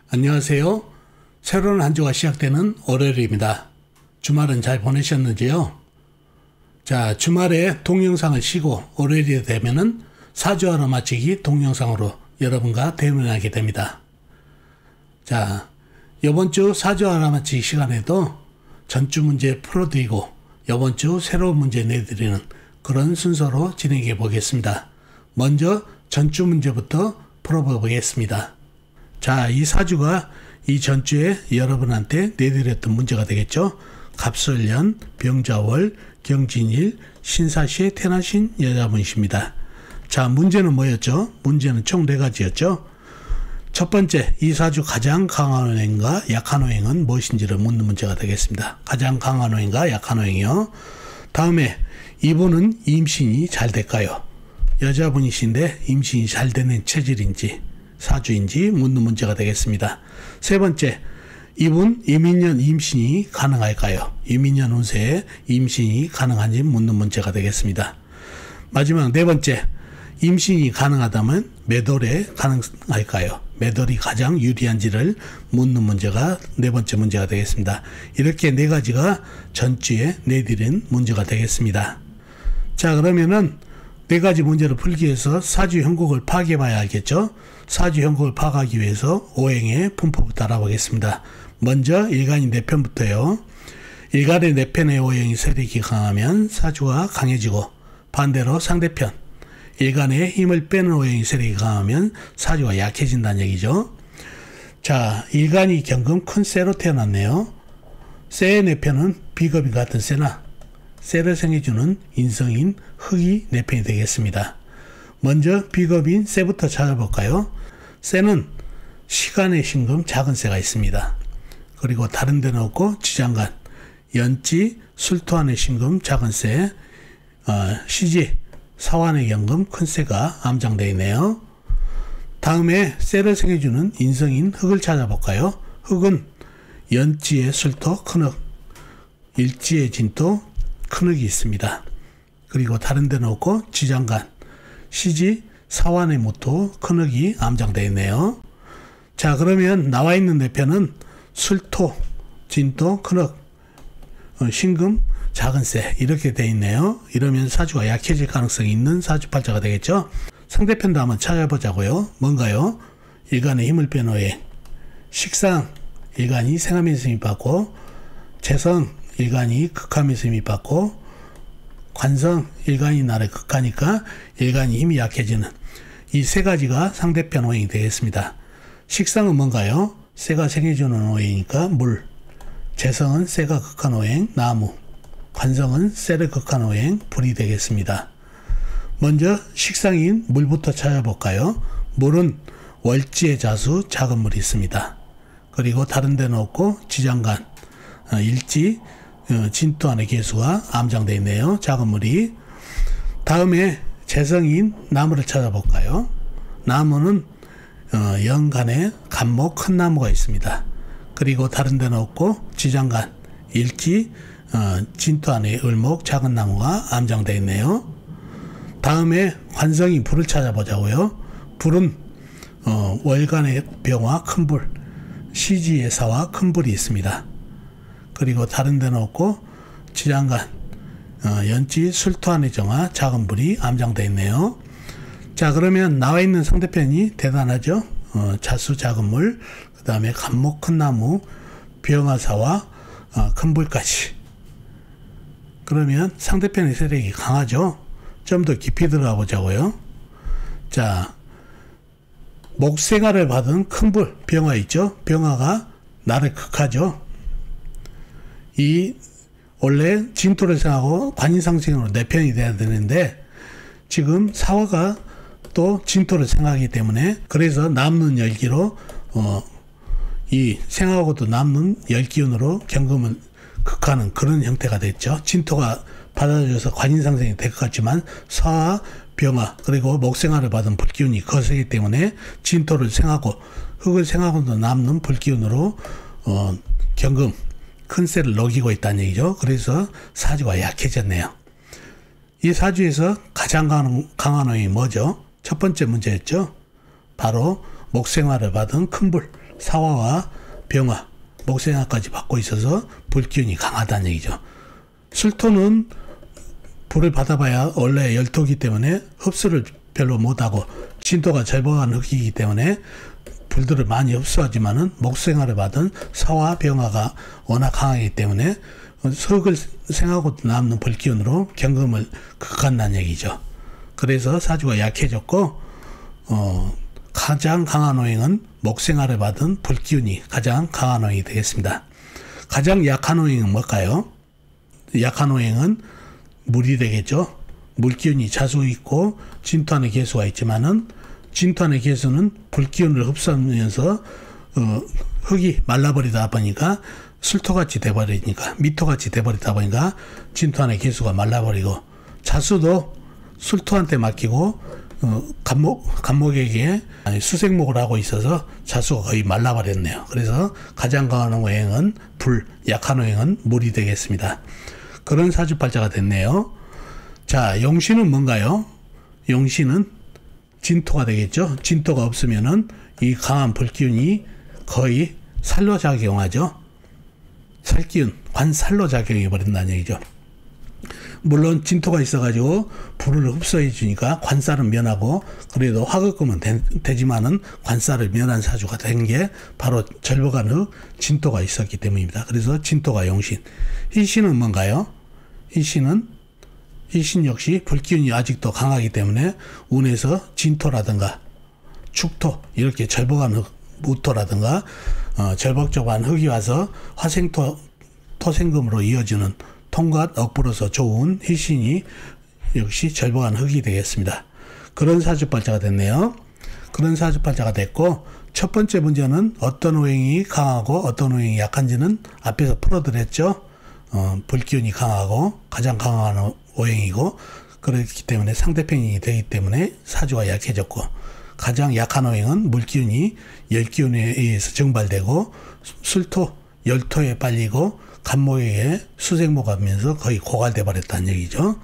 안녕하세요. 새로운 한 주가 시작되는 월요일입니다. 주말은 잘 보내셨는지요? 자, 주말에 동영상을 쉬고 월요일이 되면은 사주 알아맞히기 동영상으로 여러분과 대면하게 됩니다. 자, 이번 주 사주 알아맞히기 시간에도 전주 문제 풀어드리고 이번 주 새로운 문제 내드리는 그런 순서로 진행해 보겠습니다. 먼저 전주 문제부터 풀어보겠습니다. 자, 이 사주가 이 전주에 여러분한테 내드렸던 문제가 되겠죠. 갑술년, 병자월, 경진일, 신사시에 태어나신 여자분이십니다. 자, 문제는 뭐였죠? 문제는 총 4가지였죠. 첫 번째, 이 사주 가장 강한 호행과 약한 호행은 무엇인지를 묻는 문제가 되겠습니다. 가장 강한 호행과 약한 호행이요. 다음에 이분은 임신이 잘 될까요? 여자분이신데 임신이 잘 되는 체질인지 사주인지 묻는 문제가 되겠습니다. 세 번째, 이분 이민년 임신이 가능할까요? 이민년 운세에 임신이 가능한지 묻는 문제가 되겠습니다. 마지막 네 번째, 임신이 가능하다면 몇 월에 가능할까요? 몇 월이 가장 유리한지를 묻는 문제가 네 번째 문제가 되겠습니다. 이렇게 4가지가 전주에 내드린 문제가 되겠습니다. 자, 그러면은 4가지 문제를 풀기 위해서 사주 형국을 파악해 봐야 알겠죠? 사주 형국을 파악하기 위해서 오행의 분포부터 알아보겠습니다. 먼저 일간이 4편부터요. 일간의 4편의 오행이 세력이 강하면 사주가 강해지고, 반대로 상대편 일간의 힘을 빼는 오행이 세력이 강하면 사주가 약해진다는 얘기죠. 자, 일간이 경금 큰 쇠로 태어났네요. 쇠의 4편은 비겁이 같은 쇠나 쇠를 생해주는 인성인 흙이 4편이 되겠습니다. 먼저 비겁인 쇠부터 찾아볼까요? 쇠는 시간의 신금 작은 쇠가 있습니다. 그리고 다른 데는 없고 지장간, 연지, 술토안의 신금 작은 쇠, 시지, 사완의 경금 큰 쇠가 암장되어 있네요. 다음에 쇠를 생해주는 인성인 흙을 찾아볼까요? 흙은 연지의 술토, 큰흙, 일지의 진토, 큰흙이 있습니다. 그리고 다른 데는 없고 지장간, 시지, 사완의 무토, 큰흙이 암장되어 있네요. 자, 그러면 나와 있는 4편은 술토, 진토, 큰흙, 신금, 작은 쇠 이렇게 되어 있네요. 이러면 사주가 약해질 가능성이 있는 사주팔자가 되겠죠. 상대편도 한번 찾아보자고요. 뭔가요? 일간의 힘을 빼는 오행, 식상 일간이 생하면서 힘을 받고, 재성 일간이 극하면서 힘을 받고, 관성 일간이 나를 극하니까 일간이 힘이 약해지는 이 3가지가 상대편 오행이 되겠습니다. 식상은 뭔가요? 쇠가 생해주는 오행이니까 물, 재성은 쇠가 극한 오행 나무, 관성은 쇠를 극한 오행 불이 되겠습니다. 먼저 식상인 물부터 찾아볼까요? 물은 월지의 자수 작은 물이 있습니다. 그리고 다른 데는 없고 지장간, 일지, 진토안의 개수가 암장되어 있네요. 작은 물이. 다음에 재성인 나무를 찾아볼까요? 나무는 연간에 간목 큰 나무가 있습니다. 그리고 다른 데는 없고 지장간, 일지, 진토안의 을목 작은 나무가 암장되어 있네요. 다음에 관성인 불을 찾아보자고요. 불은 월간의 병화 큰 불, 시지의 사화 큰 불이 있습니다. 그리고 다른 데는 없고 지장간, 연지, 술토안의 정화 작은 불이 암장되어 있네요. 자, 그러면 나와 있는 상대편이 대단하죠. 자수 작은 물, 그 다음에 간목 큰 나무, 병화사와 큰 불까지. 그러면 상대편의 세력이 강하죠. 좀 더 깊이 들어가 보자고요. 자, 목생화를 받은 큰 불, 병화 있죠. 병화가 나를 극하죠. 이 원래 진토를 생하고 관인상생으로 4편이 돼야 되는데 지금 사화가 또 진토를 생하기 때문에 그래서 남는 열기로 이 생하고도 남는 열기운으로 경금을 극하는 그런 형태가 됐죠. 진토가 받아줘서 관인상생이 될 것 같지만 사화, 병화 그리고 목생화를 받은 불기운이 거세기 때문에 진토를 생하고 흙을 생하고도 남는 불기운으로 경금 큰 쇠를 녹이고 있다는 얘기죠. 그래서 사주가 약해졌네요. 이 사주에서 가장 강한 오행이 뭐죠? 첫 번째 문제였죠. 바로 목생화를 받은 큰 불, 사화와 병화, 목생화까지 받고 있어서 불기운이 강하다는 얘기죠. 술토는 불을 받아봐야 원래 열토기 때문에 흡수를 별로 못하고 진토가 절박한 흙이기 때문에 불들을 많이 흡수하지만은 목생화를 받은 사화, 병화가 워낙 강하기 때문에 흙을 생하고 남는 불기운으로 경금을 극한다는 얘기죠. 그래서 사주가 약해졌고 가장 강한 오행은 목생화를 받은 불기운이 가장 강한 오행이 되겠습니다. 가장 약한 오행은 뭘까요? 약한 오행은 물이 되겠죠. 물기운이 자수 있고 진토 안에 개수가 있지만은 진토 안의 개수는 불기운을 흡수하면서 흙이 말라버리다 보니까 술토같이 돼버리니까 미토같이 돼버리다 보니까 진토 안의 개수가 말라버리고 자수도 술토한테 맡기고 간목에게 수생목을 하고 있어서 자수가 거의 말라버렸네요. 그래서 가장 강한 오행은 불, 약한 오행은 물이 되겠습니다. 그런 사주팔자가 됐네요. 자, 용신은 뭔가요? 용신은 진토가 되겠죠. 진토가 없으면은 이 강한 불기운이 거의 살로 작용하죠. 살기운, 관살로 작용해 버린다는 얘기죠. 물론 진토가 있어가지고 불을 흡수해 주니까 관살은 면하고 그래도 화급금은 되지만은 관살을 면한 사주가 된 게 바로 절벽한 흙 진토가 있었기 때문입니다. 그래서 진토가 용신. 희신은 뭔가요? 희신 역시 불기운이 아직도 강하기 때문에 운에서 진토라든가 축토 이렇게 절벽한 흙, 무토라든가 절벽적한 흙이 와서 화생토, 토생금으로 이어지는 통과 억부로서 좋은 희신이 역시 절벽한 흙이 되겠습니다. 그런 사주팔자가 됐네요. 그런 사주팔자가 됐고 첫 번째 문제는 어떤 오행이 강하고 어떤 오행이 약한지는 앞에서 풀어드렸죠. 불기운이 강하고 가장 강한 오행이고 그렇기 때문에 상대편이 되기 때문에 사주가 약해졌고 가장 약한 오행은 물기운이 열기운에 의해서 증발되고 술토, 열토에 빨리고 간목에게 수생목하면서 거의 고갈돼 버렸다는 얘기죠.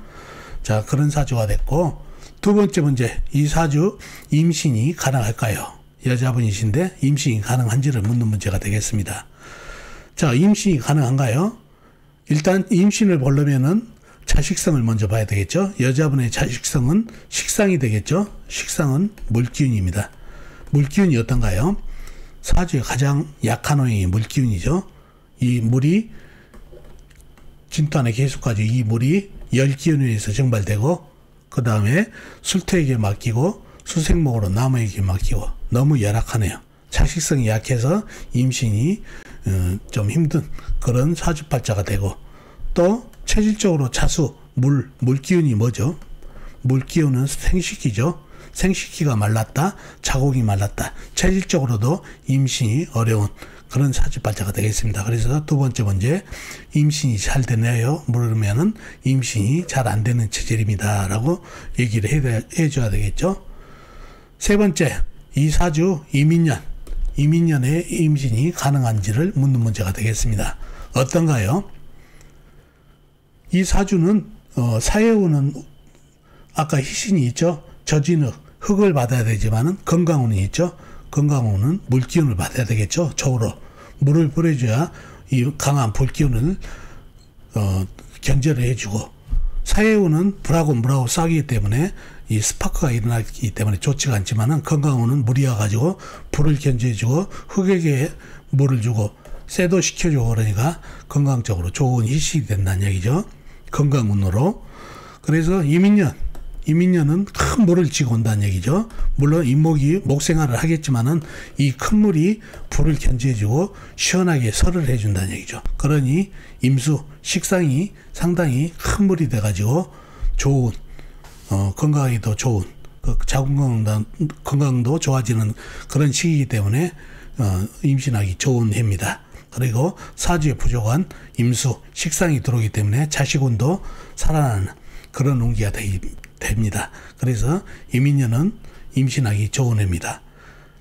자, 그런 사주가 됐고 두 번째 문제, 이 사주 임신이 가능할까요? 여자분이신데 임신이 가능한지를 묻는 문제가 되겠습니다. 자, 임신이 가능한가요? 일단 임신을 보려면은 자식성을 먼저 봐야 되겠죠. 여자분의 자식성은 식상이 되겠죠. 식상은 물기운입니다. 물기운이 어떤가요? 사주의 가장 약한 오행이 물기운이죠. 이 물이 진토 안의 개수까지 이 물이 열기운에 의해서 증발되고 그 다음에 술토에게 맡기고 수생목으로 나무에게 맡기고 너무 열악하네요. 자식성이 약해서 임신이 좀 힘든 그런 사주팔자가 되고 또 체질적으로 자수, 물기운이 뭐죠? 물기운은 생식기죠. 생식기가 말랐다, 자궁이 말랐다. 체질적으로도 임신이 어려운 그런 사주팔자가 되겠습니다. 그래서 두 번째 문제, 임신이 잘 되나요? 물으면은 임신이 잘 안 되는 체질입니다. 라고 얘기를 해줘야 되겠죠. 세 번째, 이 사주 이민년에 임신이 가능한지를 묻는 문제가 되겠습니다. 어떤가요? 이 사주는 사해운은 아까 희신이 있죠. 젖은 흙을 받아야 되지만은 건강운이 있죠. 건강운은 물기운을 받아야 되겠죠. 저으로 물을 뿌려줘야 이 강한 불기운을 견제를 해주고 사해운은 불하고 물하고 싸우기 때문에 이 스파크가 일어나기 때문에 좋지가 않지만은 건강운은 물이 와가지고 불을 견제해주고 흙에게 물을 주고 쇠도 시켜주고 그러니까 건강적으로 좋은 희식이 된다는 얘기죠. 건강운으로. 그래서 이민년은 큰 물을 지고 온다는 얘기죠. 물론 인목이 목생활을 하겠지만은 이 큰 물이 불을 견제해주고 시원하게 설을 해준다는 얘기죠. 그러니 임수 식상이 상당히 큰 물이 돼가지고 좋은 건강이 더 좋은 자궁 건강도 좋아지는 그런 시기이기 때문에 임신하기 좋은 해입니다. 그리고 사주에 부족한 임수 식상이 들어오기 때문에 자식운도 살아나는 그런 운기가 됩니다. 그래서 이민년은 임신하기 좋은 해입니다.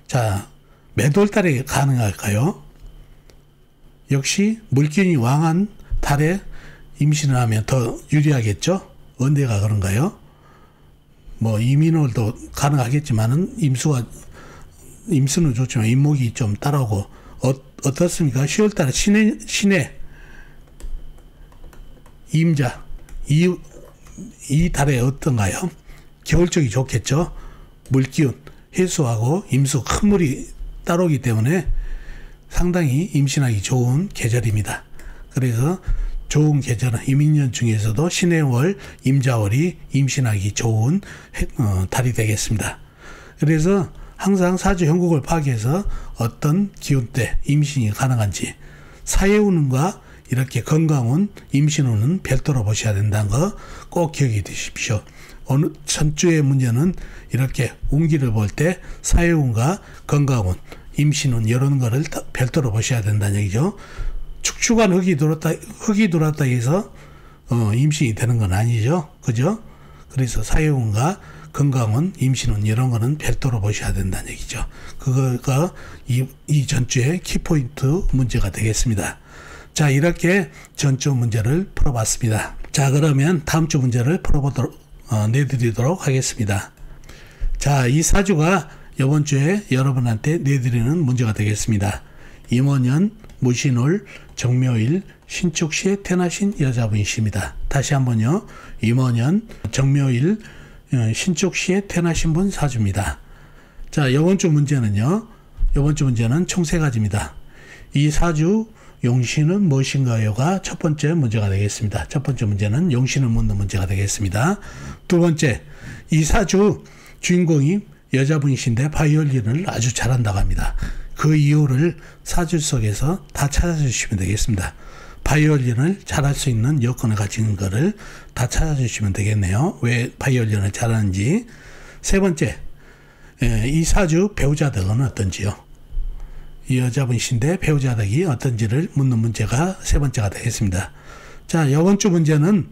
자, 몇 월달에 가능할까요? 역시 물기운이 왕한 달에 임신을 하면 더 유리하겠죠? 언제가 그런가요? 뭐 이민월도 가능하겠지만은 임수가 임수는 좋지만 임목이 좀 따라오고 어떻습니까? 10월달에 신해 임자 이 달에 어떤가요? 겨울 쪽이 좋겠죠. 물기운 해수하고 임수 큰 물이 따라오기 때문에 상당히 임신하기 좋은 계절입니다. 그래서 좋은 계절은 이민년 중에서도 신해월, 임자월이 임신하기 좋은 달이 되겠습니다. 그래서 항상 사주 형국을 파악해서 어떤 기운대 임신이 가능한지 사해운과 이렇게 건강운, 임신운은 별도로 보셔야 된다는 거 꼭 기억해 두십시오. 어느 전주의 문제는 이렇게 운기를 볼 때 사해운과 건강운, 임신운 이런 거를 별도로 보셔야 된다는 얘기죠. 축축한 흙이 들어왔다 해서 임신이 되는 건 아니죠. 그죠? 그래서 사해운과 건강운, 임신운 이런 거는 별도로 보셔야 된다는 얘기죠. 그거가 이 전주의 키포인트 문제가 되겠습니다. 자, 이렇게 전주 문제를 풀어봤습니다. 자, 그러면 다음 주 문제를 내드리도록 하겠습니다. 자, 이 사주가 이번 주에 여러분한테 내드리는 문제가 되겠습니다. 임원년, 무신월, 정묘일, 신축시에 태어나신 여자분이십니다. 다시 한번요. 임원년, 정묘일, 신축시에 태어나신 분 사주입니다. 자, 이번 주 문제는 총 3가지입니다. 이 사주 용신은 무엇인가요가 첫 번째 문제가 되겠습니다. 첫 번째 문제는 용신을 묻는 문제가 되겠습니다. 두 번째, 이 사주 주인공이 여자분이신데 바이올린을 아주 잘한다고 합니다. 그 이유를 사주 속에서 다 찾아주시면 되겠습니다. 바이올린을 잘할 수 있는 여건을 가진 거를 다 찾아주시면 되겠네요. 왜 바이올린을 잘하는지. 세 번째, 이 사주 배우자덕은 어떤지요. 이 여자분이신데 배우자덕이 어떤지를 묻는 문제가 세 번째가 되겠습니다. 자, 이번 주 문제는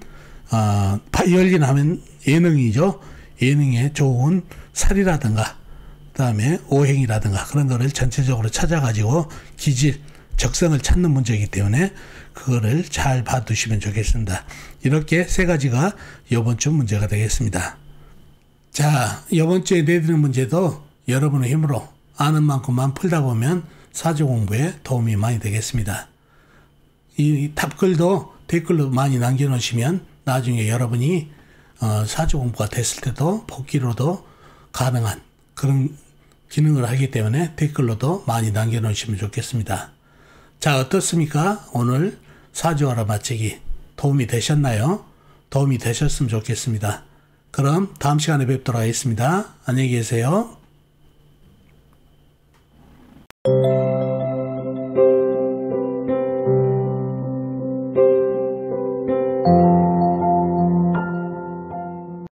바이올린 하면 예능이죠. 예능에 좋은 살이라든가 그다음에 오행이라든가 그런 거를 전체적으로 찾아가지고 기질, 적성을 찾는 문제이기 때문에 그거를 잘 봐두시면 좋겠습니다. 이렇게 3가지가 이번 주 문제가 되겠습니다. 자, 이번 주에 내드리는 문제도 여러분의 힘으로 아는 만큼만 풀다 보면 사주 공부에 도움이 많이 되겠습니다. 이 답글도 댓글로 많이 남겨놓으시면 나중에 여러분이 사주 공부가 됐을 때도 복기로도 가능한 그런 기능을 하기 때문에 댓글로도 많이 남겨놓으시면 좋겠습니다. 자, 어떻습니까? 오늘 사주 알아맞히기 도움이 되셨나요? 도움이 되셨으면 좋겠습니다. 그럼 다음 시간에 뵙도록 하겠습니다. 안녕히 계세요.